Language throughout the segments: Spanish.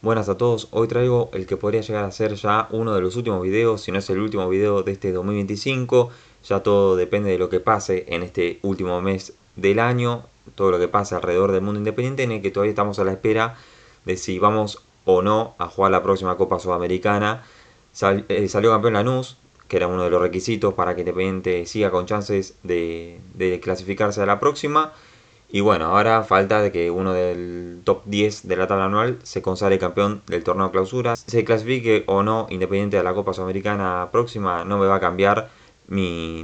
Buenas a todos, hoy traigo el que podría llegar a ser ya uno de los últimos videos, si no es el último video de este 2025. Ya todo depende de lo que pase en este último mes del año, todo lo que pase alrededor del mundo independiente, en el que todavía estamos a la espera de si vamos o no a jugar la próxima Copa Sudamericana. Salió campeón Lanús, que era uno de los requisitos para que Independiente siga con chances de clasificarse a la próxima. Y bueno, ahora falta de que uno del top 10 de la tabla anual se consagre campeón del torneo clausura. Se clasifique o no Independiente a la Copa Sudamericana próxima, no me va a cambiar mi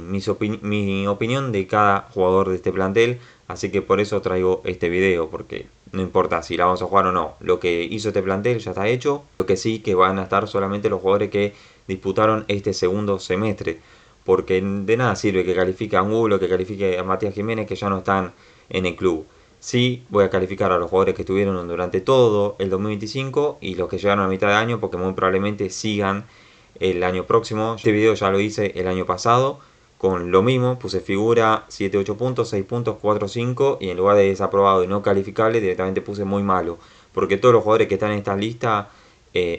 opinión de cada jugador de este plantel. Así que por eso traigo este video, porque no importa si la vamos a jugar o no. Lo que hizo este plantel ya está hecho. Lo que sí que van a estar solamente los jugadores que disputaron este segundo semestre. Porque de nada sirve que califique a Angulo, que califique a Matías Jiménez, que ya no están en el club. Sí, voy a calificar a los jugadores que estuvieron durante todo el 2025 y los que llegaron a mitad de año, porque muy probablemente sigan el año próximo. Este video ya lo hice el año pasado con lo mismo, puse figura 7, 8 puntos, 6 puntos, 4, 5 y en lugar de desaprobado y no calificable directamente puse muy malo, porque todos los jugadores que están en esta lista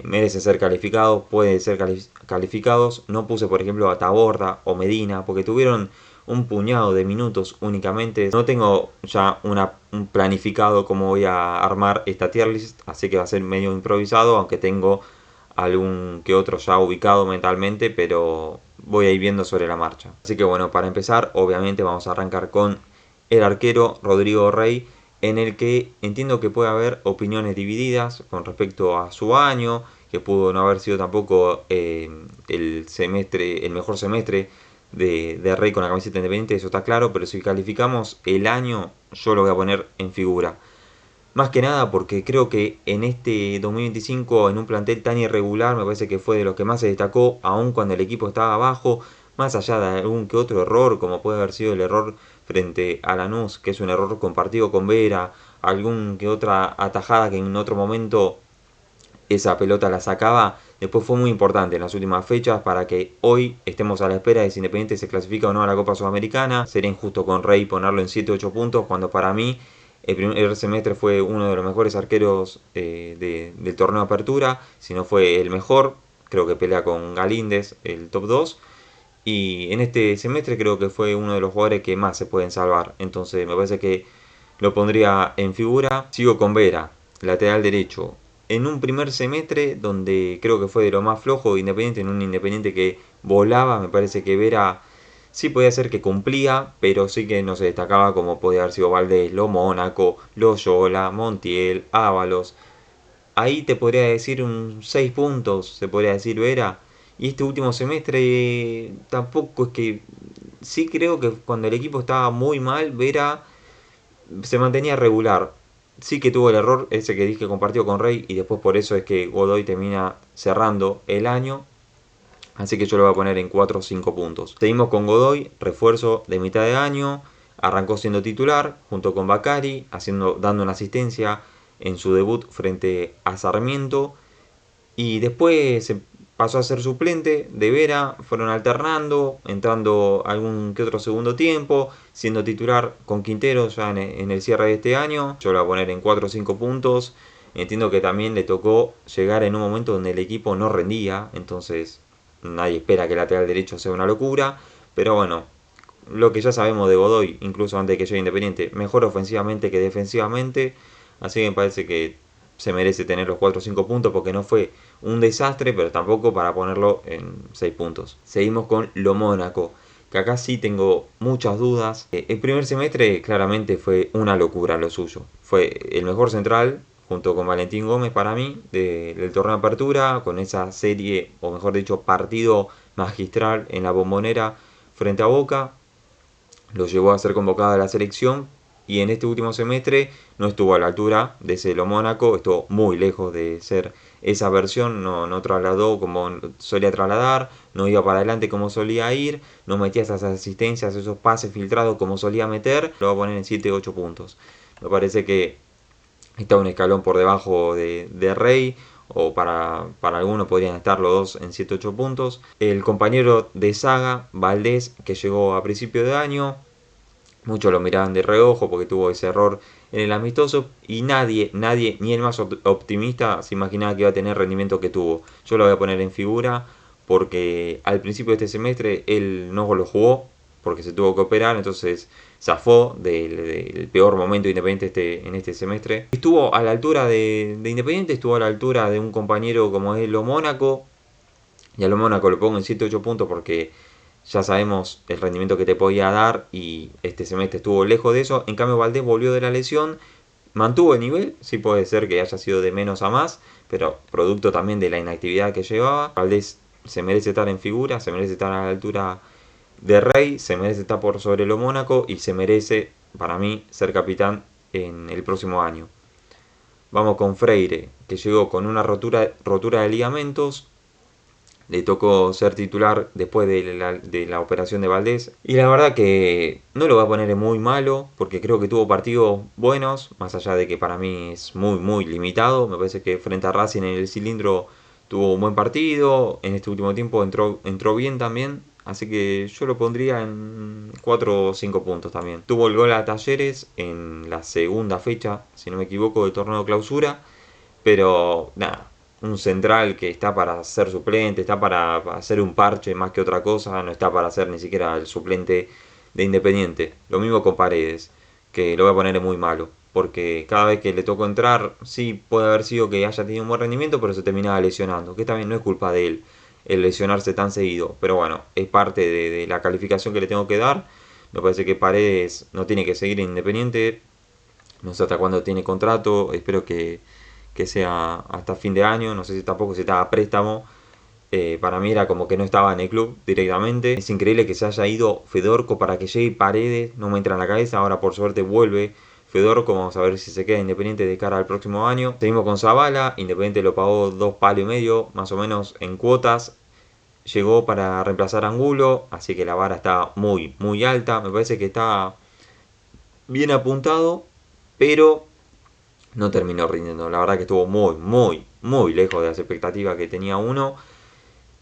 merecen ser calificados, pueden ser calificados. No puse por ejemplo a Taborda o Medina porque tuvieron un puñado de minutos únicamente. No tengo ya un planificado cómo voy a armar esta tier list, así que va a ser medio improvisado, aunque tengo algún que otro ya ubicado mentalmente, pero voy a ir viendo sobre la marcha. Así que bueno, para empezar, obviamente vamos a arrancar con el arquero Rodrigo Rey, en el que entiendo que puede haber opiniones divididas con respecto a su año, que pudo no haber sido tampoco el mejor semestre de Rey con la camiseta independiente, eso está claro, pero si calificamos el año, yo lo voy a poner en figura. Más que nada porque creo que en este 2025, en un plantel tan irregular, me parece que fue de los que más se destacó, aun cuando el equipo estaba abajo, más allá de algún que otro error, como puede haber sido el error frente a Lanús, que es un error compartido con Vera, algún que otra atajada que en otro momento esa pelota la sacaba. Después fue muy importante en las últimas fechas para que hoy estemos a la espera de si Independiente se clasifica o no a la Copa Sudamericana. Sería injusto con Rey ponerlo en 7-8 puntos cuando para mí el primer semestre fue uno de los mejores arqueros del torneo de apertura, si no fue el mejor. Creo que pelea con Galíndez el top 2. Y en este semestre creo que fue uno de los jugadores que más se pueden salvar. Entonces me parece que lo pondría en figura. Sigo con Vera, lateral derecho. En un primer semestre donde creo que fue de lo más flojo de Independiente, en un Independiente que volaba, me parece que Vera sí podía ser que cumplía, pero sí que no se destacaba como podía haber sido Valdés, Lo Mónaco, Loyola, Montiel, Ábalos. Ahí te podría decir un 6 puntos, se podría decir Vera. Y este último semestre tampoco es que... Sí creo que cuando el equipo estaba muy mal, Vera se mantenía regular. Sí que tuvo el error ese que dije que compartió con Rey y después por eso es que Godoy termina cerrando el año. Así que yo lo voy a poner en 4 o 5 puntos. Seguimos con Godoy, refuerzo de mitad de año. Arrancó siendo titular junto con Bacari, dando una asistencia en su debut frente a Sarmiento. Y después se pasó a ser suplente de Vera, fueron alternando, entrando algún que otro segundo tiempo, siendo titular con Quintero ya en el cierre de este año. Yo lo voy a poner en 4 o 5 puntos. Entiendo que también le tocó llegar en un momento donde el equipo no rendía, entonces nadie espera que el lateral derecho sea una locura. Pero bueno, lo que ya sabemos de Godoy, incluso antes de que llegue Independiente, mejor ofensivamente que defensivamente. Así que me parece que se merece tener los 4 o 5 puntos porque no fue un desastre, pero tampoco para ponerlo en 6 puntos. Seguimos con Lo Mónaco, que acá sí tengo muchas dudas. El primer semestre claramente fue una locura lo suyo. Fue el mejor central, junto con Valentín Gómez para mí, del torneo de apertura, con esa serie, o mejor dicho, partido magistral en la Bombonera frente a Boca. Lo llevó a ser convocado a la selección y en este último semestre no estuvo a la altura de ese Lo Mónaco, estuvo muy lejos de ser esa versión, no trasladó como solía trasladar, no iba para adelante como solía ir, no metía esas asistencias, esos pases filtrados como solía meter. Lo voy a poner en 7-8 puntos. Me parece que está un escalón por debajo de Rey, o para algunos podrían estar los dos en 7-8 puntos. El compañero de saga, Valdés, que llegó a principio de año, muchos lo miraban de reojo porque tuvo ese error en el amistoso y nadie, ni el más optimista se imaginaba que iba a tener el rendimiento que tuvo. Yo lo voy a poner en figura porque al principio de este semestre él no lo jugó porque se tuvo que operar, entonces zafó del peor momento de Independiente en este semestre. Estuvo a la altura de Independiente, estuvo a la altura de un compañero como es lo Mónaco, y a lo Mónaco lo pongo en 7-8 puntos porque ya sabemos el rendimiento que te podía dar y este semestre estuvo lejos de eso. En cambio Valdés volvió de la lesión, mantuvo el nivel, sí puede ser que haya sido de menos a más, pero producto también de la inactividad que llevaba. Valdés se merece estar en figura, se merece estar a la altura de Rey, se merece estar por sobre lo Mónaco y se merece, para mí, ser capitán en el próximo año. Vamos con Freire, que llegó con una rotura de ligamentos. Le tocó ser titular después de la operación de Valdés. Y la verdad que no lo voy a poner en muy malo, porque creo que tuvo partidos buenos, más allá de que para mí es muy limitado. Me parece que frente a Racing en el cilindro tuvo un buen partido. En este último tiempo entró bien también. Así que yo lo pondría en 4 o 5 puntos también. Tuvo el gol a Talleres en la segunda fecha, si no me equivoco, del torneo de clausura. Pero nada, un central que está para ser suplente, está para hacer un parche más que otra cosa, no está para ser ni siquiera el suplente de Independiente. Lo mismo con Paredes, que lo voy a poner muy malo, porque cada vez que le tocó entrar, sí puede haber sido que haya tenido un buen rendimiento, pero se terminaba lesionando, que también no es culpa de él el lesionarse tan seguido, pero bueno, es parte de la calificación que le tengo que dar. Me parece que Paredes no tiene que seguir en Independiente, no sé hasta cuándo tiene contrato, espero que sea hasta fin de año, no sé si tampoco si estaba a préstamo. Para mí era como que no estaba en el club directamente. Es increíble que se haya ido Fedorco para que llegue Paredes, no me entra en la cabeza, ahora por suerte vuelve Fedorco, vamos a ver si se queda Independiente de cara al próximo año. Seguimos con Zavala, Independiente lo pagó 2,5 palos más o menos en cuotas. Llegó para reemplazar a Angulo, así que la vara está muy alta. Me parece que está bien apuntado, pero no terminó rindiendo. La verdad que estuvo muy lejos de las expectativas que tenía uno.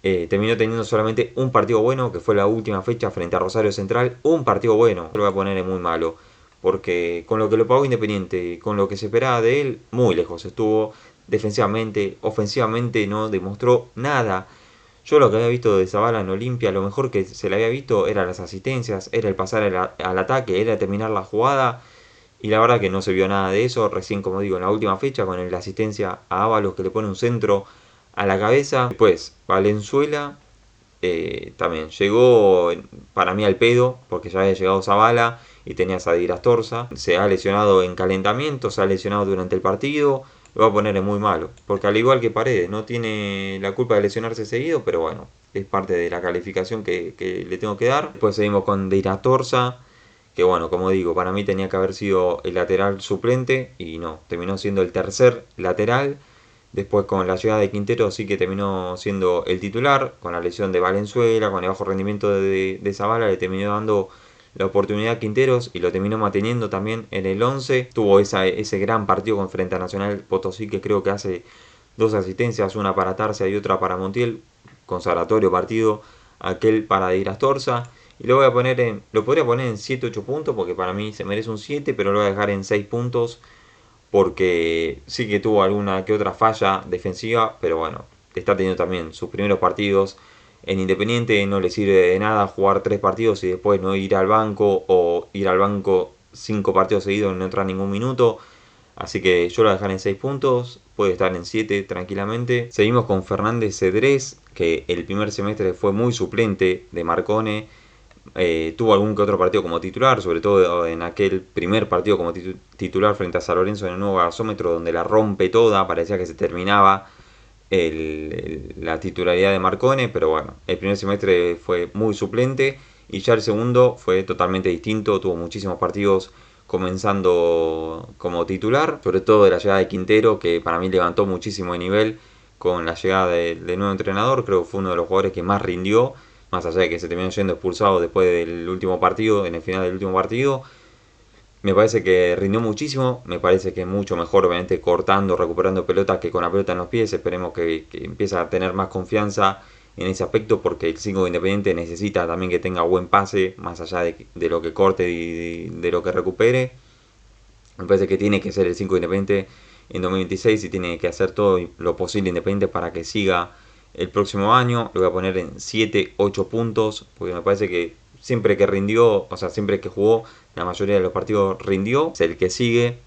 Terminó teniendo solamente un partido bueno, que fue la última fecha frente a Rosario Central. Un partido bueno, lo voy a poner en muy malo. Porque con lo que lo pagó Independiente, con lo que se esperaba de él, muy lejos estuvo. Defensivamente, ofensivamente no demostró nada. Yo lo que había visto de Zavala en Olimpia, lo mejor que se le había visto eran las asistencias, era el pasar al ataque, era terminar la jugada. Y la verdad que no se vio nada de eso. Recién, como digo, en la última fecha con la asistencia a Ábalos que le pone un centro a la cabeza. Después, Valenzuela también llegó para mí al pedo, porque ya había llegado Zavala y tenía a Di Astorza. Se ha lesionado en calentamiento, se ha lesionado durante el partido. Lo va a poner en muy malo, porque al igual que Paredes, no tiene la culpa de lesionarse seguido, pero bueno, es parte de la calificación que le tengo que dar. Después seguimos con Di Astorza, que bueno, como digo, para mí tenía que haber sido el lateral suplente y no, terminó siendo el tercer lateral. Después con la llegada de Quintero sí que terminó siendo el titular, con la lesión de Valenzuela, con el bajo rendimiento de Zavala, le terminó dando la oportunidad a Quinteros y lo terminó manteniendo también en el 11. Tuvo ese gran partido con frente a Nacional Potosí que creo que hace 2 asistencias, una para Tarcia y otra para Montiel, consagratorio partido, aquel para Di Astorza. Y lo voy a poner lo podría poner en 7-8 puntos porque para mí se merece un 7, pero lo voy a dejar en 6 puntos porque sí que tuvo alguna que otra falla defensiva, pero bueno, está teniendo también sus primeros partidos en Independiente. No le sirve de nada jugar 3 partidos y después no ir al banco, o ir al banco 5 partidos seguidos y no entrar ningún minuto. Así que yo lo voy a dejar en 6 puntos, puede estar en 7 tranquilamente. Seguimos con Fernández Cedrés, que el primer semestre fue muy suplente de Marcone. Tuvo algún que otro partido como titular, sobre todo en aquel primer partido como titular frente a San Lorenzo en el nuevo gasómetro, donde la rompe toda, parecía que se terminaba la titularidad de Marcone, pero bueno, el primer semestre fue muy suplente y ya el segundo fue totalmente distinto, tuvo muchísimos partidos comenzando como titular, sobre todo de la llegada de Quintero, que para mí levantó muchísimo de nivel con la llegada del nuevo entrenador. Creo que fue uno de los jugadores que más rindió, más allá de que se terminó yendo expulsado después del último partido, en el final del último partido. Me parece que rindió muchísimo, me parece que es mucho mejor obviamente cortando, recuperando pelotas que con la pelota en los pies. Esperemos que empiece a tener más confianza en ese aspecto, porque el 5 Independiente necesita también que tenga buen pase, más allá de lo que corte y de lo que recupere. Me parece que tiene que ser el 5 de Independiente en 2026 y tiene que hacer todo lo posible Independiente para que siga el próximo año. Lo voy a poner en 7, 8 puntos, porque me parece que siempre que rindió, o sea, siempre que jugó, la mayoría de los partidos rindió. Es el que sigue,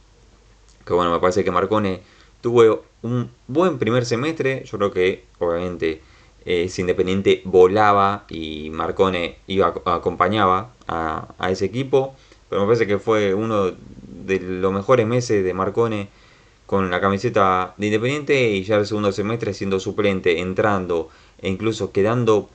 que bueno, me parece que Marcone tuvo un buen primer semestre. Yo creo que, obviamente, ese Independiente volaba y Marcone acompañaba a ese equipo. Pero me parece que fue uno de los mejores meses de Marcone con la camiseta de Independiente, y ya el segundo semestre siendo suplente, entrando e incluso quedó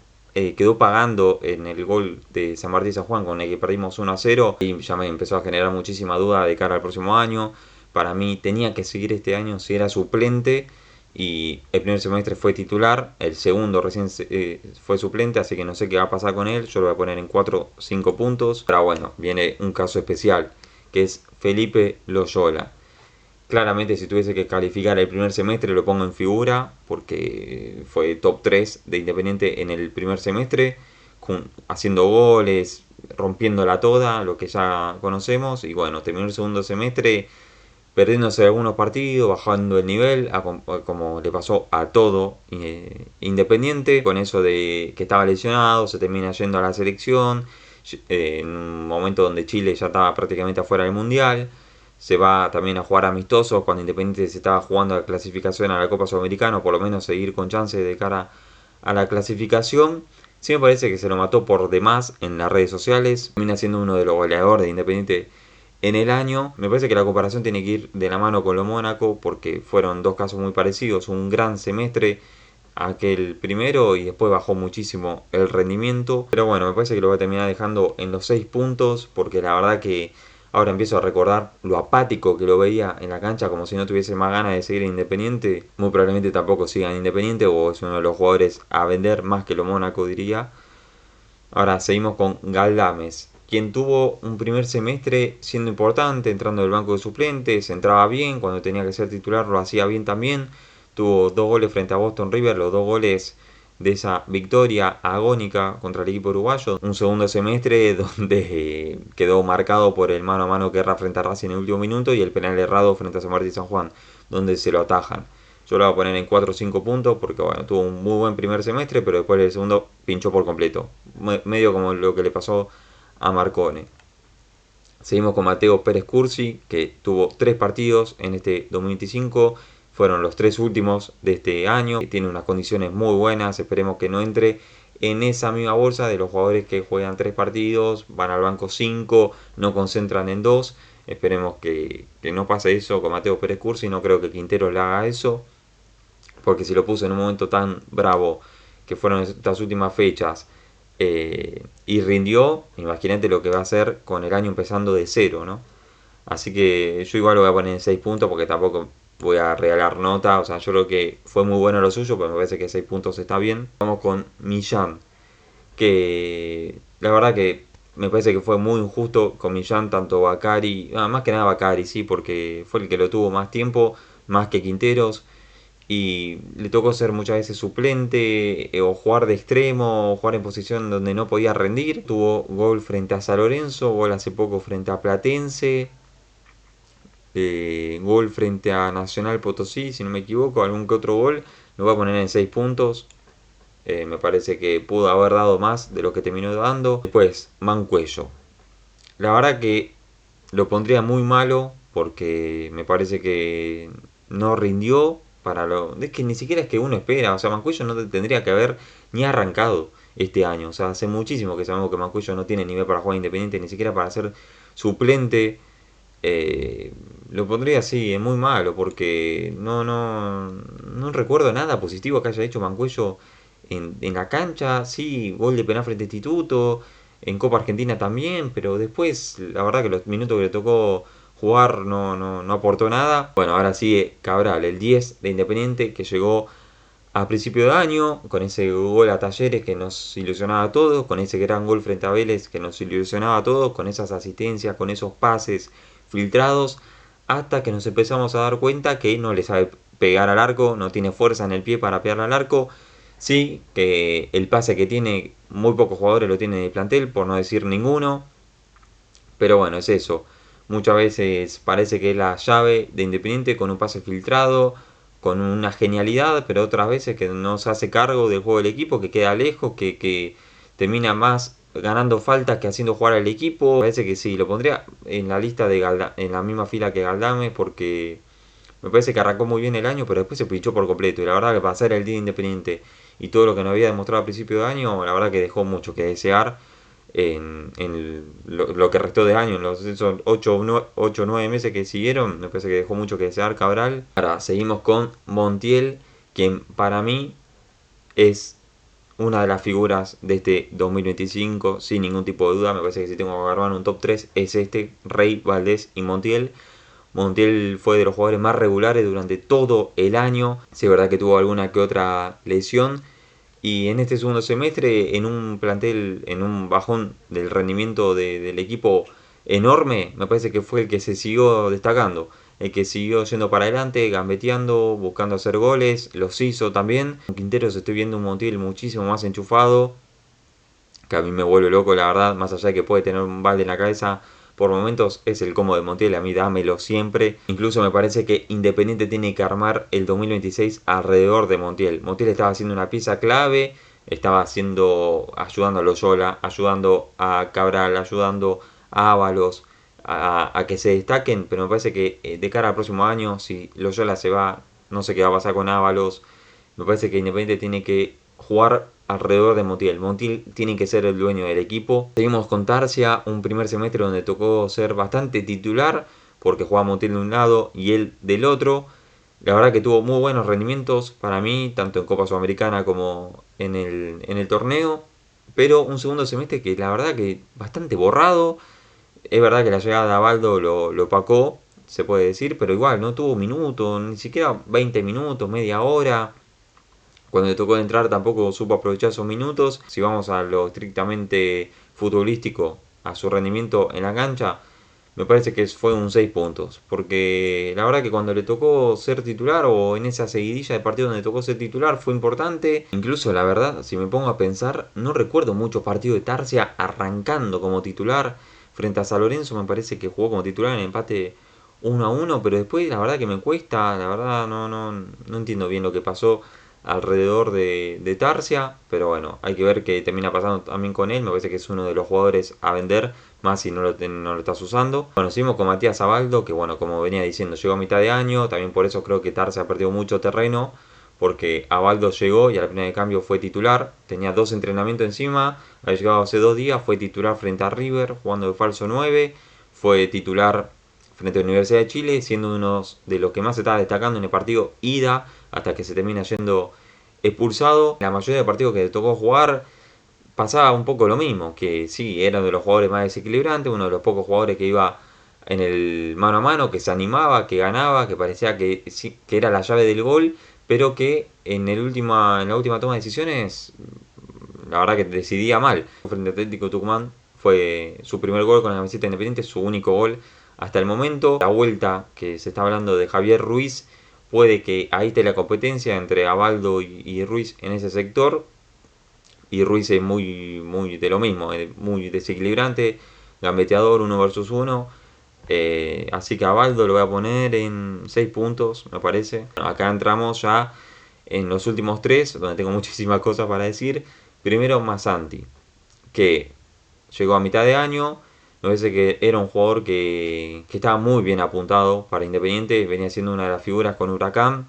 pagando en el gol de San Martín San Juan con el que perdimos 1-0, y ya me empezó a generar muchísima duda de cara al próximo año. Para mí tenía que seguir este año si era suplente, y el primer semestre fue titular, el segundo recién fue suplente, así que no sé qué va a pasar con él. Yo lo voy a poner en 4 o 5 puntos. Pero bueno, viene un caso especial, que es Felipe Loyola. Claramente, si tuviese que calificar el primer semestre, lo pongo en figura, porque fue top 3 de Independiente en el primer semestre, haciendo goles, rompiéndola toda, lo que ya conocemos. Y bueno, terminó el segundo semestre perdiéndose algunos partidos, bajando el nivel, como le pasó a todo Independiente, con eso de que estaba lesionado, se termina yendo a la selección, en un momento donde Chile ya estaba prácticamente afuera del Mundial. Se va también a jugar amistosos cuando Independiente se estaba jugando la clasificación a la Copa Sudamericana, por lo menos seguir con chance de cara a la clasificación. Sí, me parece que se lo mató por demás en las redes sociales. Termina siendo uno de los goleadores de Independiente en el año. Me parece que la comparación tiene que ir de la mano con lo Mónaco, porque fueron dos casos muy parecidos. Un gran semestre aquel primero y después bajó muchísimo el rendimiento. Pero bueno, me parece que lo voy a terminar dejando en los 6 puntos, porque la verdad que ahora empiezo a recordar lo apático que lo veía en la cancha, como si no tuviese más ganas de seguir en Independiente. Muy probablemente tampoco siga en Independiente, o es uno de los jugadores a vender más que lo Mónaco, diría. Ahora seguimos con Galdames, quien tuvo un primer semestre siendo importante, entrando del banco de suplentes, entraba bien, cuando tenía que ser titular lo hacía bien también. Tuvo 2 goles frente a Boston River, los 2 goles de esa victoria agónica contra el equipo uruguayo. Un segundo semestre donde quedó marcado por el mano a mano que erra frente a Racing en el último minuto, y el penal errado frente a San Martín San Juan, donde se lo atajan. Yo lo voy a poner en 4 o 5 puntos, porque bueno, tuvo un muy buen primer semestre, pero después del segundo pinchó por completo. Medio como lo que le pasó a Marcone. Seguimos con Mateo Pérez Cursi, que tuvo 3 partidos en este 2025. Fueron los 3 últimos de este año. Tiene unas condiciones muy buenas. Esperemos que no entre en esa misma bolsa de los jugadores que juegan 3 partidos, van al banco 5, no concentran en 2. Esperemos que no pase eso con Mateo Pérez Cursi. No creo que Quintero le haga eso, porque si lo puso en un momento tan bravo que fueron estas últimas fechas, y rindió, imagínate lo que va a hacer con el año empezando de cero, ¿no? Así que yo igual lo voy a poner en 6 puntos, porque tampoco voy a regalar nota. O sea, yo creo que fue muy bueno lo suyo, pero me parece que 6 puntos está bien. Vamos con Millán, que la verdad que me parece que fue muy injusto con Millán, tanto Bacari, más que nada Bacari, sí, porque fue el que lo tuvo más tiempo, más que Quinteros, y le tocó ser muchas veces suplente, o jugar de extremo, o jugar en posición donde no podía rendir. Tuvo gol frente a San Lorenzo, gol hace poco frente a Platense, gol frente a Nacional Potosí, si no me equivoco, algún que otro gol. Lo voy a poner en 6 puntos. Me parece que pudo haber dado más de lo que terminó dando. Después, Mancuello. La verdad que lo pondría muy malo, porque me parece que no rindió para lo... Es que ni siquiera es que uno espera. O sea, Mancuello no tendría que haber ni arrancado este año. O sea, hace muchísimo que sabemos que Mancuello no tiene nivel para jugar Independiente, ni siquiera para ser suplente. Lo pondría así, es muy malo, porque no recuerdo nada positivo que haya hecho Mancuello en la cancha. Sí, gol de penal frente a Instituto, en Copa Argentina también, pero después la verdad que los minutos que le tocó jugar no aportó nada. Bueno, ahora sigue Cabral, el 10 de Independiente, que llegó a principio de año con ese gol a Talleres que nos ilusionaba a todos, con ese gran gol frente a Vélez que nos ilusionaba a todos, con esas asistencias, con esos pases filtrados, hasta que nos empezamos a dar cuenta que no le sabe pegar al arco, no tiene fuerza en el pie para pegarle al arco. Sí, que el pase que tiene, muy pocos jugadores lo tienen en el plantel, por no decir ninguno. Pero bueno, es eso. muchas veces parece que es la llave de Independiente con un pase filtrado, con una genialidad, pero otras veces que no se hace cargo del juego del equipo, que queda lejos, que termina más ganando faltas que haciendo jugar al equipo. Parece que sí, lo pondría en la lista de en la misma fila que Galdames, porque me parece que arrancó muy bien el año, pero después se pinchó por completo. Y la verdad que para ser el día Independiente y todo lo que nos había demostrado a principio de año, la verdad que dejó mucho que desear en lo que restó de año, en los esos 8 o 9 meses que siguieron. Me parece que dejó mucho que desear Cabral. Ahora seguimos con Montiel, quien para mí es una de las figuras de este 2025, sin ningún tipo de duda. Me parece que si tengo que agarrar un top 3 es este: Rey, Valdés y Montiel. Montiel fue de los jugadores más regulares durante todo el año. Sí, es verdad que tuvo alguna que otra lesión. Y en este segundo semestre, en un plantel, en un bajón del rendimiento del equipo enorme, me parece que fue el que se siguió destacando. El que siguió yendo para adelante, gambeteando, buscando hacer goles, los hizo también. En Quinteros estoy viendo un Montiel muchísimo más enchufado, que a mí me vuelve loco, la verdad, más allá de que puede tener un balde en la cabeza. Por momentos es el combo de Montiel, a mí dámelo siempre. Incluso me parece que Independiente tiene que armar el 2026 alrededor de Montiel. Montiel estaba haciendo una pieza clave, estaba ayudando a Loyola, ayudando a Cabral, ayudando a Ábalos, a que se destaquen, pero me parece que de cara al próximo año, si Loyola se va, no sé qué va a pasar con Ábalos. Me parece que Independiente tiene que jugar alrededor de Montiel. Montiel tiene que ser el dueño del equipo. Seguimos con Tarsia, un primer semestre donde tocó ser bastante titular, porque jugaba Montiel de un lado y él del otro. La verdad que tuvo muy buenos rendimientos para mí, tanto en Copa Sudamericana como en el torneo. Pero un segundo semestre que la verdad que bastante borrado. Es verdad que la llegada de Abaldo lo opacó, se puede decir, pero igual no tuvo minutos, ni siquiera 20 minutos, media hora. Cuando le tocó entrar tampoco supo aprovechar esos minutos. Si vamos a lo estrictamente futbolístico, a su rendimiento en la cancha, me parece que fue un 6 puntos. Porque la verdad que cuando le tocó ser titular, o en esa seguidilla de partidos donde tocó ser titular, fue importante. Incluso la verdad, si me pongo a pensar, no recuerdo muchos partidos de Tarsia arrancando como titular. Frente a San Lorenzo me parece que jugó como titular en el empate 1-1, pero después la verdad que me cuesta, la verdad no entiendo bien lo que pasó alrededor de Tarsia, pero bueno, hay que ver qué termina pasando también con él. Me parece que es uno de los jugadores a vender, más si no lo estás usando. Bueno, seguimos con Matías Abaldo, que bueno, como venía diciendo, llegó a mitad de año, también por eso creo que Tarsia ha perdido mucho terreno, porque Abaldo llegó y al final de cambio fue titular, tenía 2 entrenamientos encima, había llegado hace 2 días, fue titular frente a River, jugando de falso 9, fue titular frente a la Universidad de Chile, siendo uno de los que más se estaba destacando en el partido ida, hasta que se termina yendo expulsado. La mayoría de partidos que le tocó jugar pasaba un poco lo mismo, que sí, era uno de los jugadores más desequilibrantes, uno de los pocos jugadores que iba en el mano a mano, que se animaba, que ganaba, que parecía que, sí, que era la llave del gol, pero que en la última toma de decisiones, la verdad que decidía mal. Frente a Atlético Tucumán fue su primer gol con la camiseta Independiente, su único gol hasta el momento. La vuelta que se está hablando de Javier Ruiz, puede que ahí esté la competencia entre Abaldo y Ruiz en ese sector. Y Ruiz es muy de lo mismo, es muy desequilibrante, gambeteador 1 versus 1. Así que a Abaldo lo voy a poner en 6 puntos, me parece. Acá entramos ya en los últimos 3, donde tengo muchísimas cosas para decir. Primero Masanti, que llegó a mitad de año. Me parece que era un jugador que estaba muy bien apuntado para Independiente. Venía siendo una de las figuras con Huracán.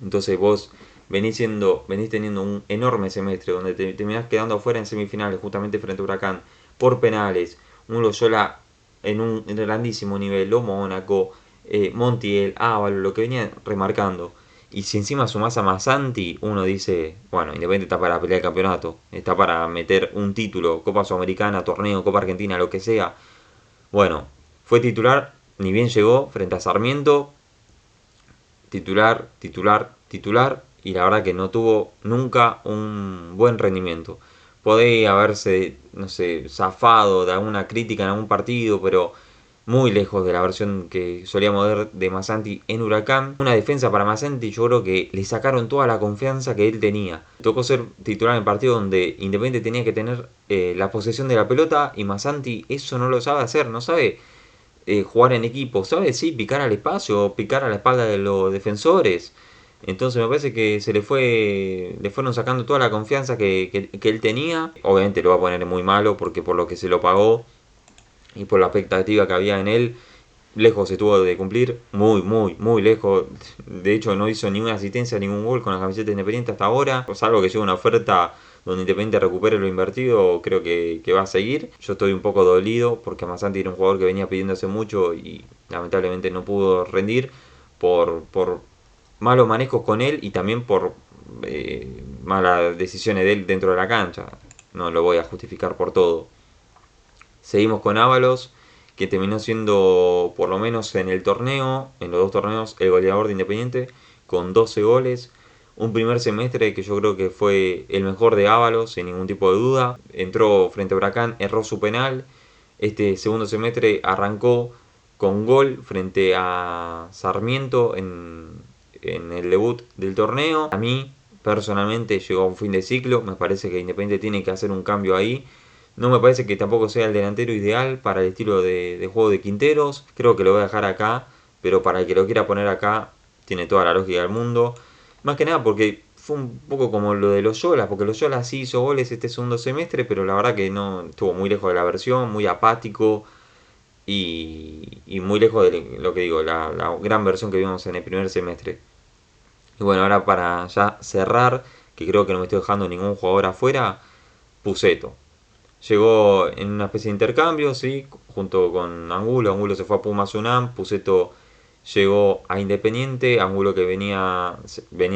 Entonces vos venís teniendo un enorme semestre donde te terminás quedando afuera en semifinales justamente frente a Huracán por penales. Un Loyola en un grandísimo nivel, lo Mónaco, Montiel, Ávalo, lo que venía remarcando. Y si encima sumás a Masanti, uno dice, bueno, Independiente está para pelear el campeonato, está para meter un título, Copa Sudamericana, torneo, Copa Argentina, lo que sea. Bueno, fue titular, ni bien llegó frente a Sarmiento, titular, titular, titular, y la verdad que no tuvo nunca un buen rendimiento. Podría haberse, no sé, zafado de alguna crítica en algún partido, pero muy lejos de la versión que solíamos ver de Masanti en Huracán. Una defensa para Masanti, yo creo que le sacaron toda la confianza que él tenía. Tocó ser titular en el partido donde Independiente tenía que tener la posesión de la pelota, y Masanti eso no lo sabe hacer, no sabe jugar en equipo, ¿sabe? Sí, picar al espacio, picar a la espalda de los defensores. Entonces me parece que le fueron sacando toda la confianza que él tenía. Obviamente lo va a poner muy malo porque por lo que se lo pagó y por la expectativa que había en él, lejos estuvo de cumplir, muy, muy, muy lejos. De hecho, no hizo ninguna asistencia, ningún gol con la camiseta de Independiente hasta ahora. Salvo que llegue una oferta donde Independiente recupere lo invertido, creo que va a seguir. Yo estoy un poco dolido porque Masanti era un jugador que venía pidiendo hace mucho y lamentablemente no pudo rendir por malos manejos con él y también por malas decisiones de él dentro de la cancha. No lo voy a justificar por todo. Seguimos con Ábalos, que terminó siendo, por lo menos en el torneo, en los dos torneos, el goleador de Independiente, con 12 goles. Un primer semestre que yo creo que fue el mejor de Ábalos, sin ningún tipo de duda. Entró frente a Huracán, erró su penal. Este segundo semestre arrancó con gol frente a Sarmiento en el debut del torneo. A mí, personalmente, llegó a un fin de ciclo. Me parece que Independiente tiene que hacer un cambio ahí. No me parece que tampoco sea el delantero ideal para el estilo de juego de Quinteros. Creo que lo voy a dejar acá, pero para el que lo quiera poner acá, tiene toda la lógica del mundo. Más que nada porque fue un poco como lo de los Yolas, porque los Yolas sí hizo goles este segundo semestre, pero la verdad que no estuvo muy lejos de la versión, muy apático y muy lejos de lo que digo, la gran versión que vimos en el primer semestre. Y bueno, ahora para ya cerrar, que creo que no me estoy dejando ningún jugador afuera, Puceto. Llegó en una especie de intercambio, ¿sí? Junto con Angulo. Angulo se fue a Pumas UNAM. Puceto llegó a Independiente. Angulo que venía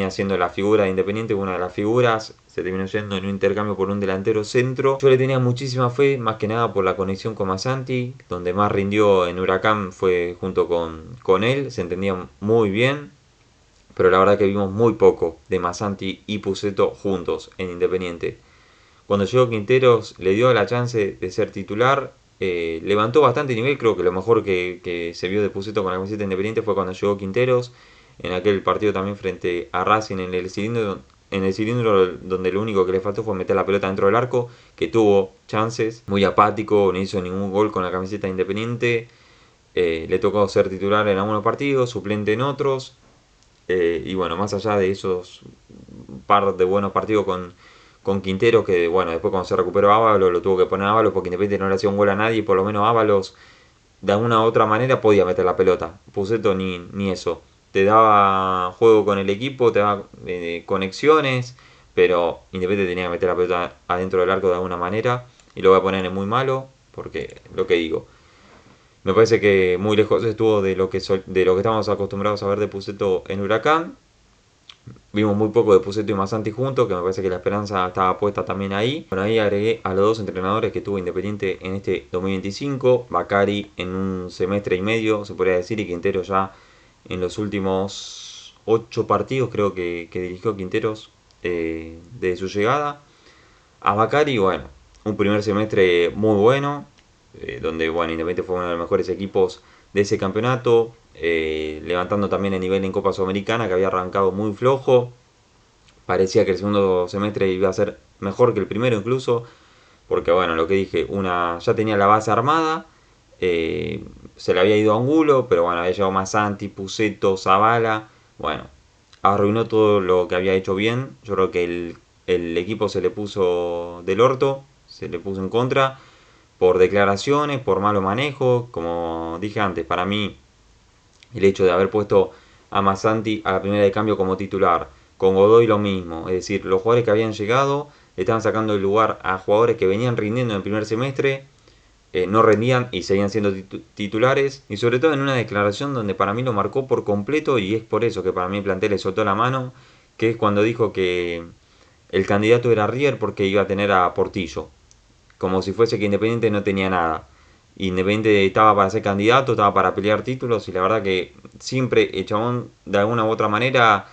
siendo la figura de Independiente, una de las figuras. Se terminó yendo en un intercambio por un delantero centro. Yo le tenía muchísima fe, más que nada por la conexión con Masanti. Donde más rindió en Huracán fue junto con él. Se entendían muy bien. Pero la verdad que vimos muy poco de Masanti y Puceto juntos en Independiente. Cuando llegó Quinteros le dio la chance de ser titular. Levantó bastante nivel, creo que lo mejor que se vio de Puceto con la camiseta Independiente fue cuando llegó Quinteros. En aquel partido también frente a Racing en el cilindro donde lo único que le faltó fue meter la pelota dentro del arco, que tuvo chances, muy apático, no hizo ningún gol con la camiseta Independiente. Le tocó ser titular en algunos partidos, suplente en otros. Y bueno, más allá de esos par de buenos partidos con Quintero, que bueno, después cuando se recuperó Ábalos lo tuvo que poner Ábalos porque Independiente no le hacía un gol a nadie y por lo menos Ábalos de alguna u otra manera podía meter la pelota. Puceto ni eso. Te daba juego con el equipo, te daba conexiones, pero Independiente tenía que meter la pelota adentro del arco de alguna manera y lo voy a poner en muy malo porque lo que digo. Me parece que muy lejos estuvo de lo que estábamos acostumbrados a ver de Puceto en Huracán. Vimos muy poco de Puceto y Masanti juntos, que me parece que la esperanza estaba puesta también ahí. Bueno, ahí agregué a los dos entrenadores que tuvo Independiente en este 2025. Bacari en un semestre y medio, se podría decir, y Quintero ya en los últimos 8 partidos creo que dirigió Quinteros desde su llegada. A Bacari, bueno, un primer semestre muy bueno, donde bueno, Independiente fue uno de los mejores equipos de ese campeonato, levantando también el nivel en Copa Sudamericana, que había arrancado muy flojo. Parecía que el segundo semestre iba a ser mejor que el primero incluso, porque bueno, lo que dije, ya tenía la base armada, se le había ido a Angulo, pero bueno, había llegado Masanti, Puceto, Zavala, bueno, arruinó todo lo que había hecho bien. Yo creo que el equipo se le puso del orto, se le puso en contra por declaraciones, por malo manejo. Como dije antes, para mí el hecho de haber puesto a Masanti a la primera de cambio como titular, con Godoy lo mismo, es decir, los jugadores que habían llegado le estaban sacando el lugar a jugadores que venían rindiendo en el primer semestre, no rendían y seguían siendo titulares, y sobre todo en una declaración donde para mí lo marcó por completo, y es por eso que para mí el plantel le soltó la mano, que es cuando dijo que el candidato era Rier porque iba a tener a Portillo, como si fuese que Independiente no tenía nada. Independiente estaba para ser candidato, estaba para pelear títulos, y la verdad que siempre el chabón de alguna u otra manera,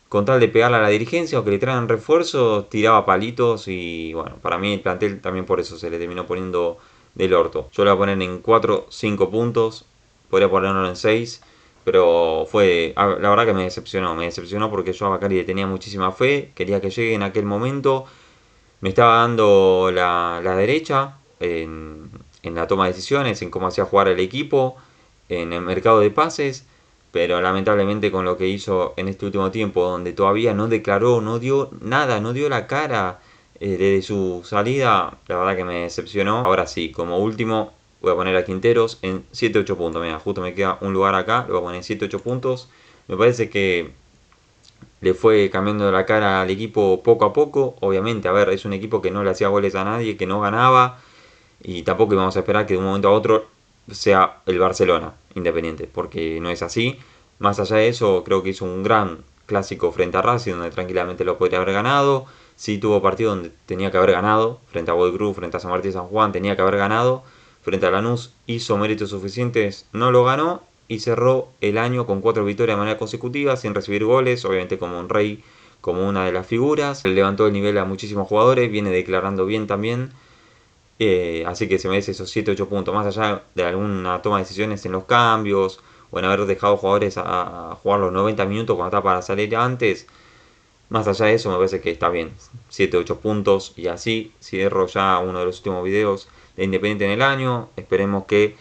con tal de pegarle a la dirigencia o que le traigan refuerzos, tiraba palitos. Y bueno, para mí el plantel también por eso se le terminó poniendo del orto. Yo lo voy a poner en 4 5 puntos, podría ponerlo en 6, pero la verdad que me decepcionó porque yo a Bacari le tenía muchísima fe, quería que llegue en aquel momento, me estaba dando la derecha en la toma de decisiones, en cómo hacía jugar el equipo, en el mercado de pases, pero lamentablemente con lo que hizo en este último tiempo, donde todavía no declaró, no dio nada, no dio la cara desde su salida, la verdad que me decepcionó. Ahora sí, como último voy a poner a Quinteros en 7-8 puntos. Mira, justo me queda un lugar acá, lo voy a poner en 7-8 puntos. Me parece que le fue cambiando la cara al equipo poco a poco. Obviamente, a ver, es un equipo que no le hacía goles a nadie, que no ganaba. Y tampoco íbamos a esperar que de un momento a otro sea el Barcelona Independiente, porque no es así. Más allá de eso, creo que hizo un gran clásico frente a Racing, donde tranquilamente lo podría haber ganado. Sí tuvo partido donde tenía que haber ganado, frente a Godoy Cruz, frente a San Martín y San Juan, tenía que haber ganado. Frente a Lanús hizo méritos suficientes, no lo ganó y cerró el año con 4 victorias de manera consecutiva, sin recibir goles, obviamente como un rey, como una de las figuras. Levantó el nivel a muchísimos jugadores, viene declarando bien también. Así que se merece esos 7-8 puntos. Más allá de alguna toma de decisiones en los cambios o en haber dejado jugadores a jugar los 90 minutos cuando está para salir antes. Más allá de eso me parece que está bien. 7-8 puntos y así cierro ya uno de los últimos videos de Independiente en el año. Esperemos que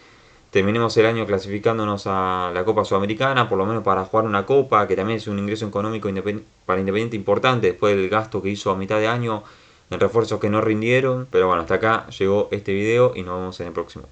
terminemos el año clasificándonos a la Copa Sudamericana, por lo menos para jugar una Copa, que también es un ingreso económico para Independiente importante después del gasto que hizo a mitad de año en refuerzos que no rindieron. Pero bueno, hasta acá llegó este video y nos vemos en el próximo.